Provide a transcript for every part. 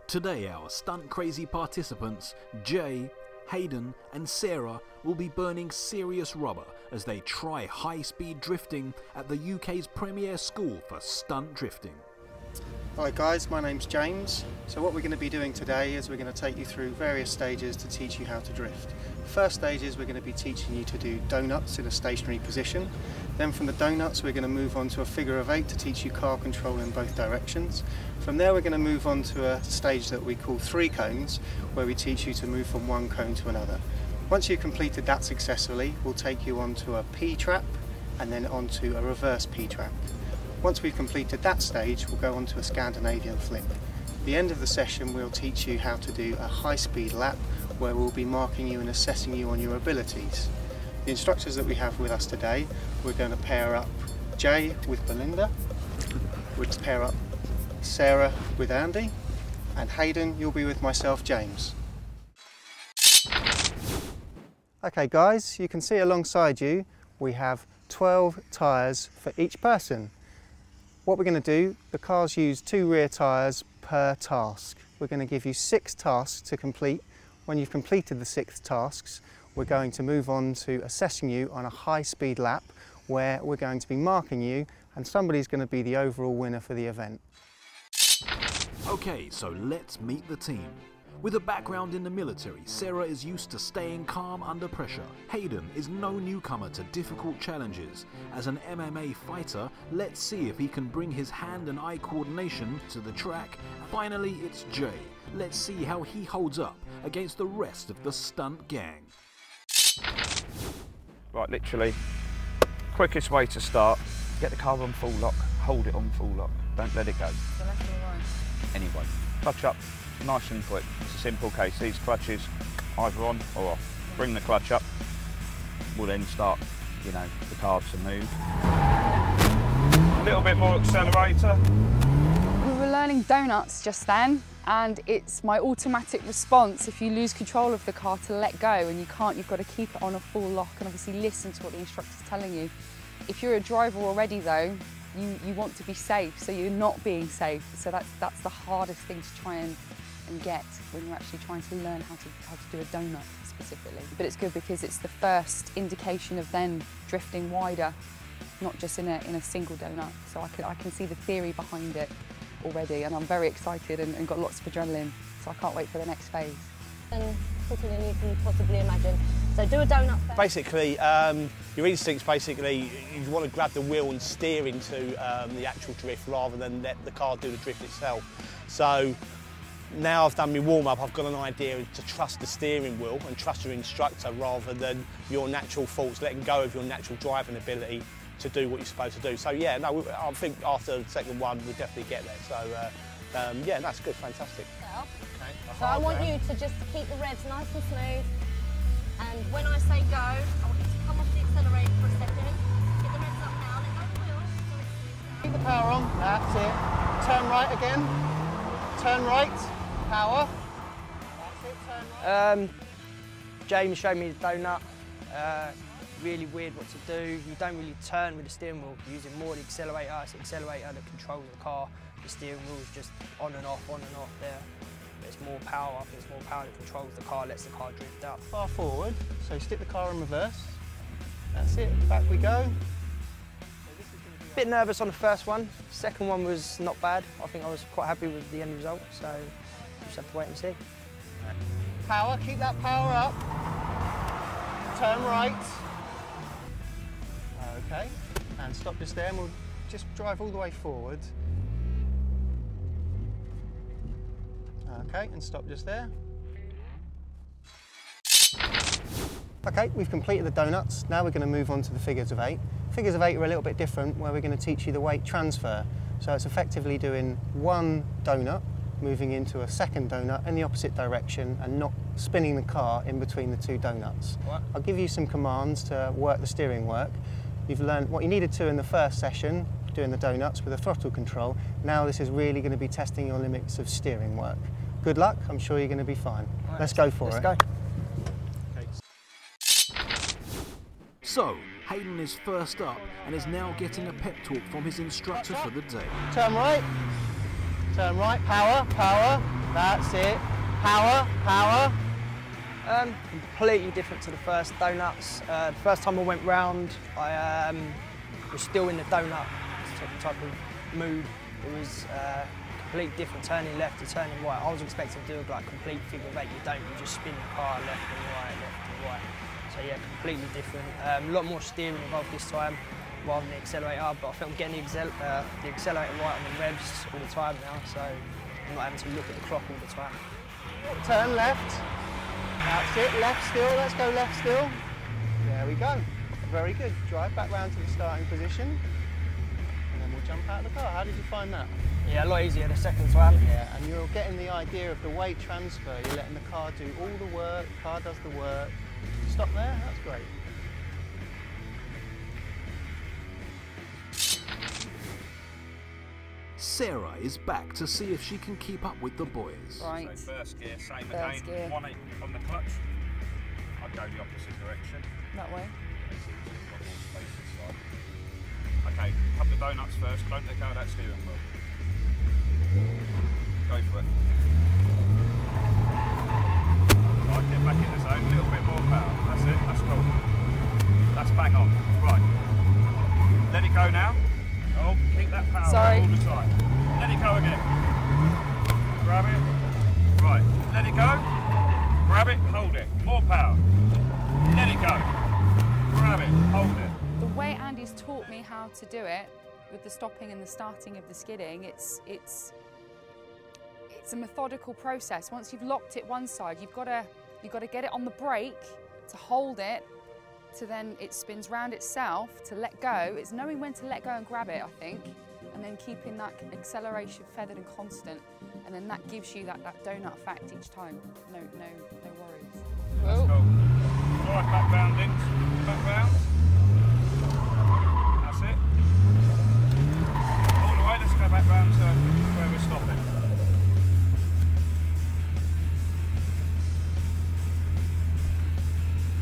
Today our stunt crazy participants, Jay, Hayden and Sarah, will be burning serious rubber as they try high-speed drifting at the UK's premier school for stunt drifting. Hi guys, my name's James. So what we're going to be doing today is we're going to take you through various stages to teach you how to drift. The first stage is we're going to be teaching you to do donuts in a stationary position. Then from the donuts we're going to move on to a figure of 8 to teach you car control in both directions. From there we're going to move on to a stage that we call 3 cones, where we teach you to move from one cone to another. Once you've completed that successfully, we'll take you onto a P-trap and then onto a reverse P-trap. Once we've completed that stage, we'll go on to a Scandinavian flip. At the end of the session, we'll teach you how to do a high-speed lap, where we'll be marking you and assessing you on your abilities. The instructors that we have with us today, we're going to pair up Jay with Belinda, we'll pair up Sarah with Andy, and Hayden, you'll be with myself, James. Okay guys, you can see alongside you, we have 12 tyres for each person. What we're going to do, the cars use 2 rear tyres per task. We're going to give you 6 tasks to complete. When you've completed the 6 tasks, we're going to move on to assessing you on a high-speed lap, where we're going to be marking you and somebody's going to be the overall winner for the event. Okay, so let's meet the team. With a background in the military, Sarah is used to staying calm under pressure. Hayden is no newcomer to difficult challenges. As an MMA fighter, let's see if he can bring his hand and eye coordination to the track. Finally, it's Jay. Let's see how he holds up against the rest of the stunt gang. Right, literally, quickest way to start, get the car on full lock, hold it on full lock, don't let it go. So left or right? Anyway, clutch up. Nice and quick. It's a simple case. These clutches either on or off. Bring the clutch up. We'll then start, the car to move. A little bit more accelerator. We were learning donuts just then, and it's my automatic response if you lose control of the car to let go, and you can't, you've got to keep it on a full lock and obviously listen to what the instructor's telling you. If you're a driver already though, you want to be safe, so you're not being safe. So that's the hardest thing to try and get when you're actually trying to learn how to do a donut specifically. But it's good because it's the first indication of then drifting wider, not just in a single donut. So I can see the theory behind it already, and I'm very excited and got lots of adrenaline. So I can't wait for the next phase. And quicker than you can possibly imagine. So do a donut first. Basically, your instincts basically, you want to grab the wheel and steer into the actual drift rather than let the car do the drift itself. So now I've done my warm-up, I've got an idea to trust the steering wheel and trust your instructor rather than your natural faults, letting go of your natural driving ability to do what you're supposed to do. So yeah, no, I think after the second one we'll definitely get there. So yeah, that's good, fantastic. Okay. So I want you to just keep the revs nice and smooth, and when I say go, I want you to come off the accelerator for a second, get the revs up now, let go of the wheel, so it's Keep the power on, that's it. Turn right again, turn right, power. That's it, turn right. James showed me the donut. Really weird what to do. You don't really turn with the steering wheel. You're using more the accelerator. It's the accelerator that controls the car. The steering wheel is just on and off there. There's more power. I think it's more power that controls the car, lets the car drift up. Far forward, so stick the car in reverse. That's it, back we go. Bit nervous on the first one. Second one was not bad. I think I was quite happy with the end result, so we'll just have to wait and see. Power, keep that power up. Turn right. Okay, and stop just there, and we'll just drive all the way forward. Okay, and stop just there. Okay, we've completed the donuts. Now we're going to move on to the figures of 8. Figures of 8 are a little bit different, where we're going to teach you the weight transfer. So it's effectively doing one donut, moving into a second donut in the opposite direction and not spinning the car in between the 2 donuts. What? I'll give you some commands to work the steering work. You've learned what you needed to in the first session, doing the donuts with the throttle control. Now this is really going to be testing your limits of steering work. Good luck, I'm sure you're going to be fine. Right, let's go for it. Let's go. So, Hayden is first up and is now getting a pep talk from his instructor for the day. Turn right, power, power. That's it. Power, power. Completely different to the first donuts. The first time I went round, I was still in the donut type of mood. It was completely different, turning left to turning right. I was expecting to do like complete figure of eight. You don't, you just spin the car left and right, left and right. So yeah, completely different. A lot more steering involved this time rather than the accelerator, but I feel I'm getting the accelerator right on the revs all the time now, so I'm not having to look at the clock all the time. Turn left. That's it, left still, let's go left still. There we go. Very good. Drive back round to the starting position. And then we'll jump out of the car. How did you find that? Yeah, a lot easier the second time. Yeah, and you're getting the idea of the weight transfer. You're letting the car do all the work, the car does the work. Stop there, that's great. Sarah is back to see if she can keep up with the boys. Right. So first gear, same First again. gear. 1/8 on the clutch. I'd go the opposite direction. That way. Okay, couple of donuts first. Don't let go of that steering wheel. Go for it. Right, get back in the zone. A little bit more power. That's it. That's cool. That's bang on. Right. Let it go now. Oh, keep that power all the time. Let it go again. Grab it. Right. Let it go. Grab it. Hold it. More power. Let it go. Grab it. Hold it. The way Andy's taught me how to do it, with the stopping and the starting of the skidding, it's a methodical process. Once you've locked it one side, you've got to get it on the brake to hold it, to then it spins round itself to let go. It's knowing when to let go and grab it, I think, and then keeping that acceleration feathered and constant, and then that gives you that donut effect each time. No worries. That's cool. All right, back round, Links. Back round. That's it. All the way, let's go back round to where we're stopping.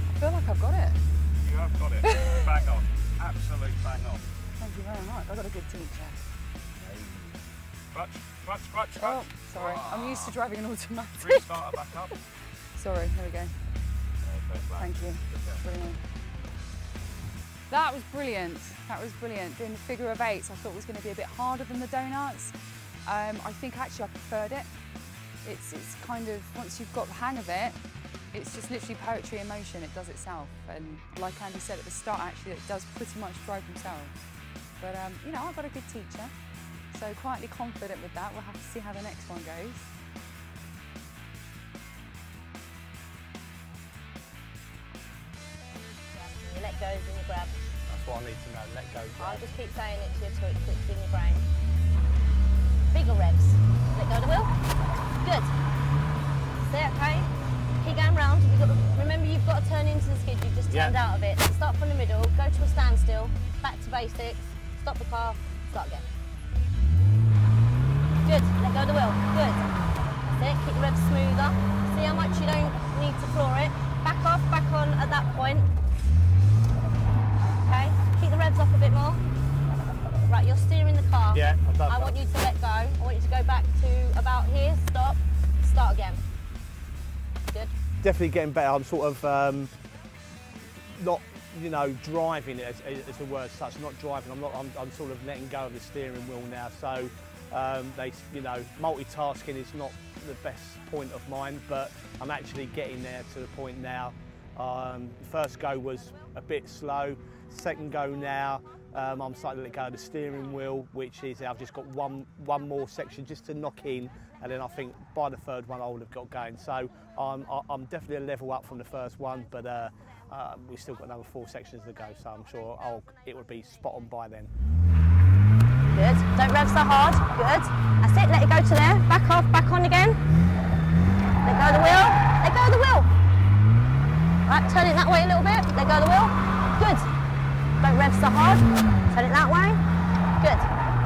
I feel like I've got it. You have got it. Bang on. Absolute bang on. Thank you very much. I've got a good teacher. Clutch, clutch, clutch, Oh, clutch. sorry. I'm used to driving an automatic. Restart her back up. Sorry, there we go. Thank you. Brilliant. That was brilliant. That was brilliant. Doing the figure of eights, I thought was going to be a bit harder than the donuts. I think actually I preferred it. It's kind of, once you've got the hang of it, it's just literally poetry in motion. It does itself. And like Andy said at the start, actually, it does pretty much drive themselves. But, you know, I've got a good teacher. So quietly confident with that. We'll have to see how the next one goes. You let go, then you grab. That's what I need to know, let go. I'll just keep saying it to you until it clicks in your brain. Bigger revs. Let go of the wheel. Good. Stay okay. Keep going round. Remember, you've got to turn into the skid. You've just turned out of it. Start from the middle, go to a standstill, back to basics, stop the car, start again. Good. Let go of the wheel. Good. That's it. Keep the revs smoother. See how much you don't need to floor it. Back off, back on at that point. Okay. Keep the revs up a bit more. Right, you're steering the car. Yeah, I've done that. I want you to let go. I want you to go back to about here, stop, start again. Good. Definitely getting better. I'm sort of not, you know, driving it as the word such. Not driving. I'm sort of letting go of the steering wheel now. So you know, multitasking is not the best point of mine, but I'm actually getting there to the point now. First go was a bit slow. Second go now, I'm starting to let go of the steering wheel, which is I've just got one more section just to knock in, and then I think by the third one I would have got going. So I'm definitely a level up from the first one, but we've still got another 4 sections to go, so I'm sure it would be spot on by then. Good. Don't rev so hard. Good. That's it. Let it go to there. Back off. Back on again. Let go of the wheel. Let go of the wheel. Right. Turn it that way a little bit. Let go of the wheel. Good. Don't rev so hard. Turn it that way. Good.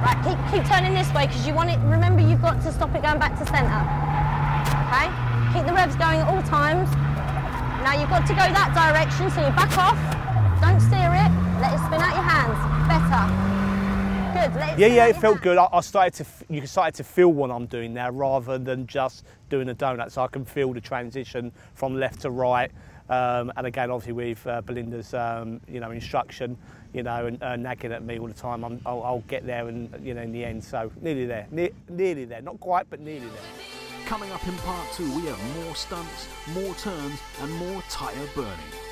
Right. Keep turning this way because you want it. Remember, you've got to stop it going back to centre. Okay. Keep the revs going at all times. Now you've got to go that direction, so you back off. Don't steer it. Let it spin out your hands. Better. Good. Let it Yeah, it felt good. You started to feel what I'm doing now rather than just doing a donut, so I can feel the transition from left to right. And again, obviously with Belinda's, instruction, and nagging at me all the time, I'll get there, and in the end. So nearly there, nearly there. Not quite, but nearly there. Coming up in part 2, we have more stunts, more turns, and more tyre burning.